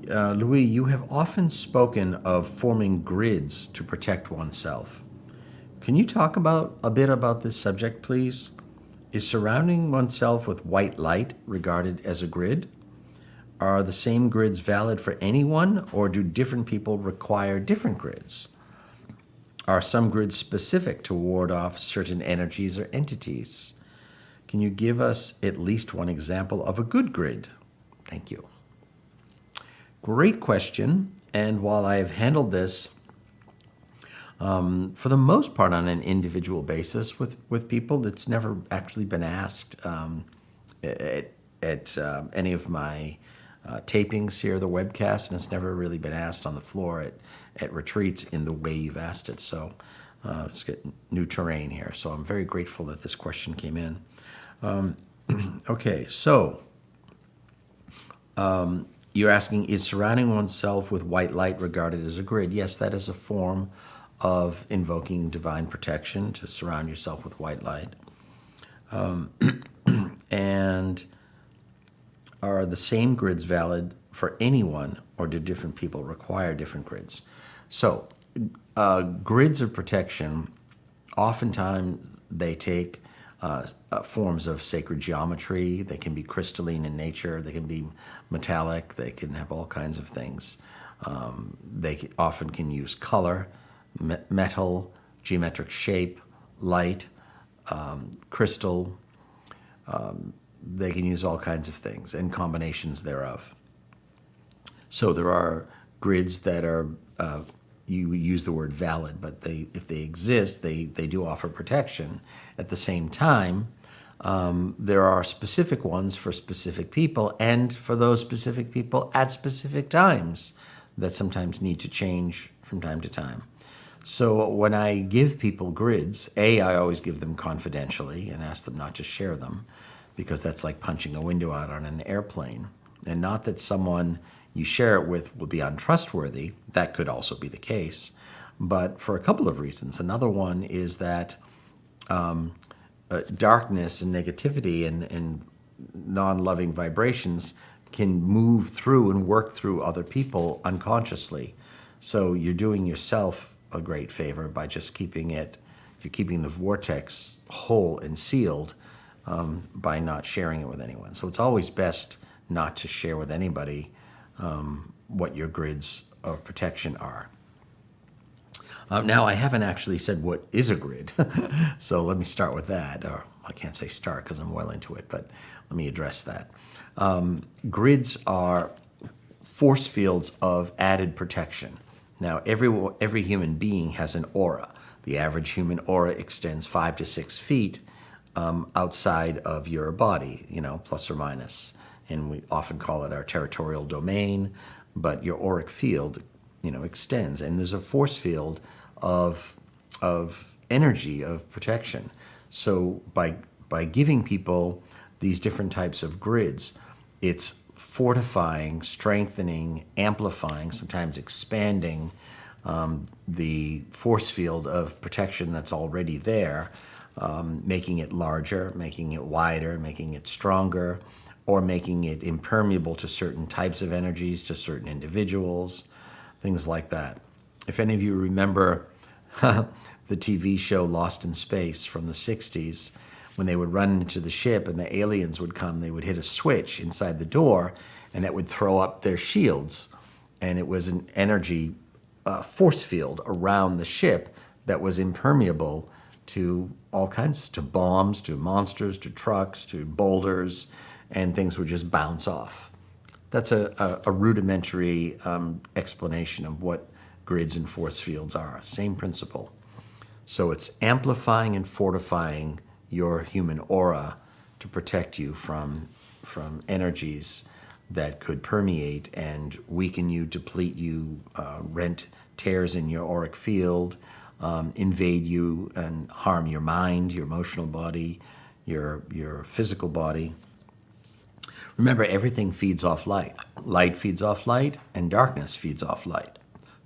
Louis, you have often spoken of forming grids to protect oneself. Can you talk a bit about this subject, please? Is surrounding oneself with white light regarded as a grid? Are the same grids valid for anyone, or do different people require different grids? Are some grids specific to ward off certain energies or entities? Can you give us at least one example of a good grid? Thank you. Great question. And while I have handled this for the most part on an individual basis with people, that's never actually been asked at any of my tapings here, the webcast, and it's never really been asked on the floor at retreats in the way you've asked it. So it's got new terrain here. So I'm very grateful that this question came in. Okay, so you're asking, is surrounding oneself with white light regarded as a grid? Yes, that is a form of invoking divine protection, to surround yourself with white light. And are the same grids valid for anyone, or do different people require different grids? So grids of protection, oftentimes they take forms of sacred geometry. They can be crystalline in nature. They can be metallic. They can have all kinds of things. They often can use color, metal, geometric shape, light, crystal. They can use all kinds of things and combinations thereof. So there are grids that are, you use the word valid, but if they exist, they do offer protection. At the same time, there are specific ones for specific people, and for those specific people at specific times that sometimes need to change from time to time. So when I give people grids, I always give them confidentially and ask them not to share them, because that's like punching a window out on an airplane. And not that someone you share it with will be untrustworthy. That could also be the case, but for a couple of reasons. Another one is that darkness and negativity and non-loving vibrations can move through and work through other people unconsciously. So you're doing yourself a great favor by just keeping the vortex whole and sealed by not sharing it with anyone. So it's always best not to share with anybody what your grids of protection are. Now, I haven't actually said what is a grid, so let me start with that. Or I can't say start because I'm well into it, but let me address that. Grids are force fields of added protection. Now, every human being has an aura. The average human aura extends 5 to 6 feet outside of your body, plus or minus. And we often call it our territorial domain, but your auric field, extends. And there's a force field of energy, of protection. So by giving people these different types of grids, it's fortifying, strengthening, amplifying, sometimes expanding the force field of protection that's already there, making it larger, making it wider, making it stronger, or making it impermeable to certain types of energies, to certain individuals, things like that. If any of you remember the TV show Lost in Space from the 60s, when they would run into the ship and the aliens would come, they would hit a switch inside the door, and that would throw up their shields. And it was an energy force field around the ship that was impermeable to all kinds, to bombs, to monsters, to trucks, to boulders, and things would just bounce off. That's a rudimentary explanation of what grids and force fields are. Same principle. So it's amplifying and fortifying your human aura to protect you from energies that could permeate and weaken you, deplete you, rent tears in your auric field, invade you and harm your mind, your emotional body, your physical body. Remember, everything feeds off light. Light feeds off light, and darkness feeds off light.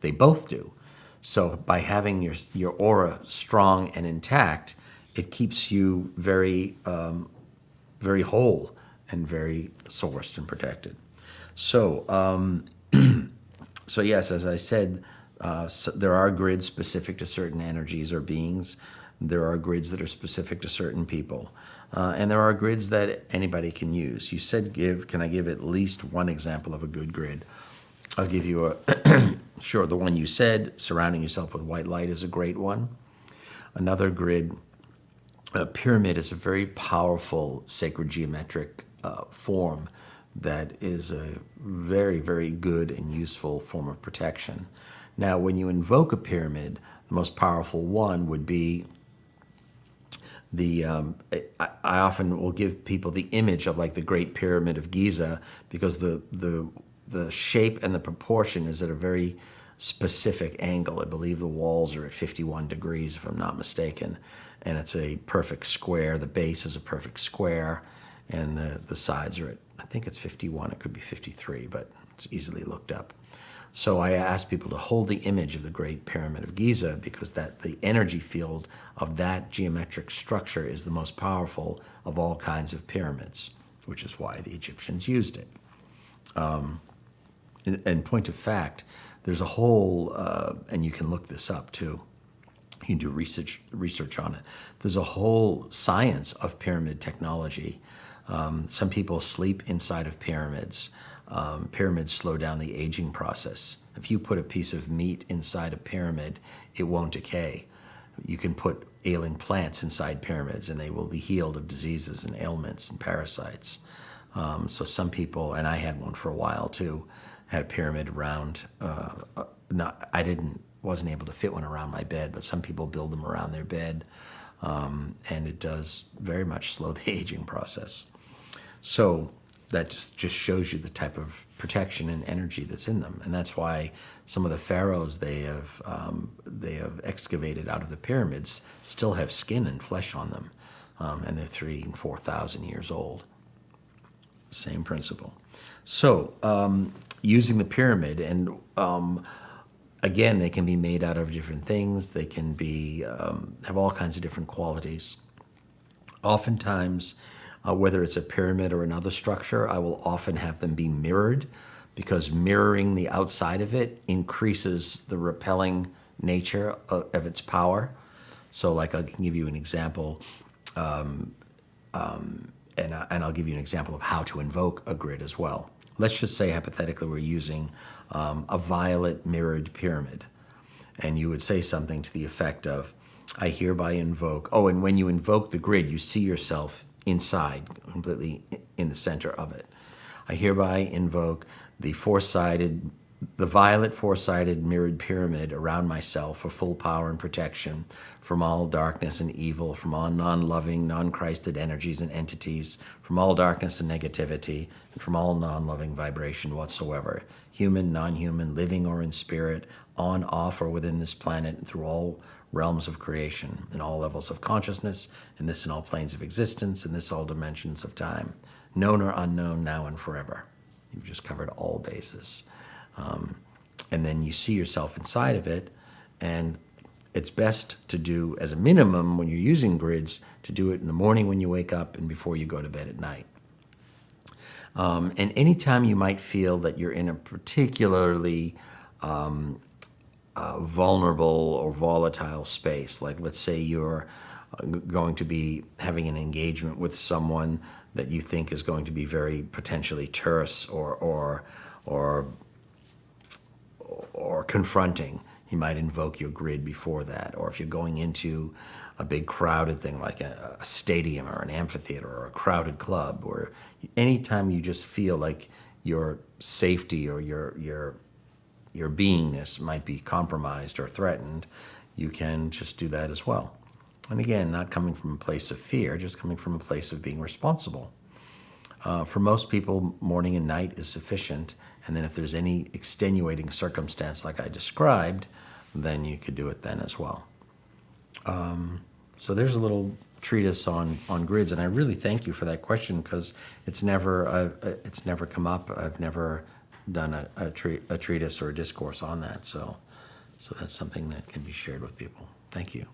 They both do. So by having your aura strong and intact, it keeps you very, very whole and very sourced and protected. So So yes, as I said, there are grids specific to certain energies or beings. There are grids that are specific to certain people. And there are grids that anybody can use. You said can I give at least one example of a good grid? I'll give you sure, the one you said, surrounding yourself with white light is a great one. Another grid, a pyramid is a very powerful sacred geometric form that is a very, very good and useful form of protection. Now, when you invoke a pyramid, the most powerful one would be I often will give people the image of like the Great Pyramid of Giza, because the shape and the proportion is at a very specific angle. I believe the walls are at 51 degrees, if I'm not mistaken, and it's a perfect square. The base is a perfect square, and the sides are at, I think it's 51, it could be 53, but it's easily looked up. So I ask people to hold the image of the Great Pyramid of Giza, because the energy field of that geometric structure is the most powerful of all kinds of pyramids, which is why the Egyptians used it. In point of fact, there's a whole, and you can look this up too, you can do research on it. There's a whole science of pyramid technology. Some people sleep inside of pyramids. Pyramids slow down the aging process. If you put a piece of meat inside a pyramid, it won't decay. You can put ailing plants inside pyramids, and they will be healed of diseases and ailments and parasites. So some people, and I had one for a while too, had a pyramid around. Wasn't able to fit one around my bed, but some people build them around their bed, and it does very much slow the aging process. So that just shows you the type of protection and energy that's in them, and that's why some of the pharaohs they have excavated out of the pyramids still have skin and flesh on them, and they're 3,000 and 4,000 years old. Same principle. So using the pyramid, and again, they can be made out of different things. They can be have all kinds of different qualities. Oftentimes, whether it's a pyramid or another structure, I will often have them be mirrored, because mirroring the outside of it increases the repelling nature of its power. So like I can give you an example, and I'll give you an example of how to invoke a grid as well. Let's just say hypothetically we're using a violet mirrored pyramid, and you would say something to the effect of, I hereby invoke, and when you invoke the grid, you see yourself inside, completely in the center of it. I hereby invoke the violet four-sided mirrored pyramid around myself for full power and protection from all darkness and evil, from all non-loving, non-Christed energies and entities, from all darkness and negativity, and from all non-loving vibration whatsoever, human, non-human, living or in spirit, on, off, or within this planet, and through all realms of creation, in all levels of consciousness, in this and all planes of existence, in this all dimensions of time, known or unknown, now and forever. You've just covered all bases. And then you see yourself inside of it, and it's best to do, as a minimum, when you're using grids, to do it in the morning when you wake up and before you go to bed at night. And anytime you might feel that you're in a particularly vulnerable or volatile space, like let's say you're going to be having an engagement with someone that you think is going to be very potentially terse or confronting, you might invoke your grid before that. Or if you're going into a big crowded thing like a stadium or an amphitheater or a crowded club, or anytime you just feel like your safety or your beingness might be compromised or threatened, you can just do that as well. And again, not coming from a place of fear, just coming from a place of being responsible. For most people, morning and night is sufficient, and then if there's any extenuating circumstance like I described, then you could do it then as well. So there's a little treatise on grids, and I really thank you for that question, because it's never come up. I've never done a treatise or a discourse on that, so that's something that can be shared with people. Thank you.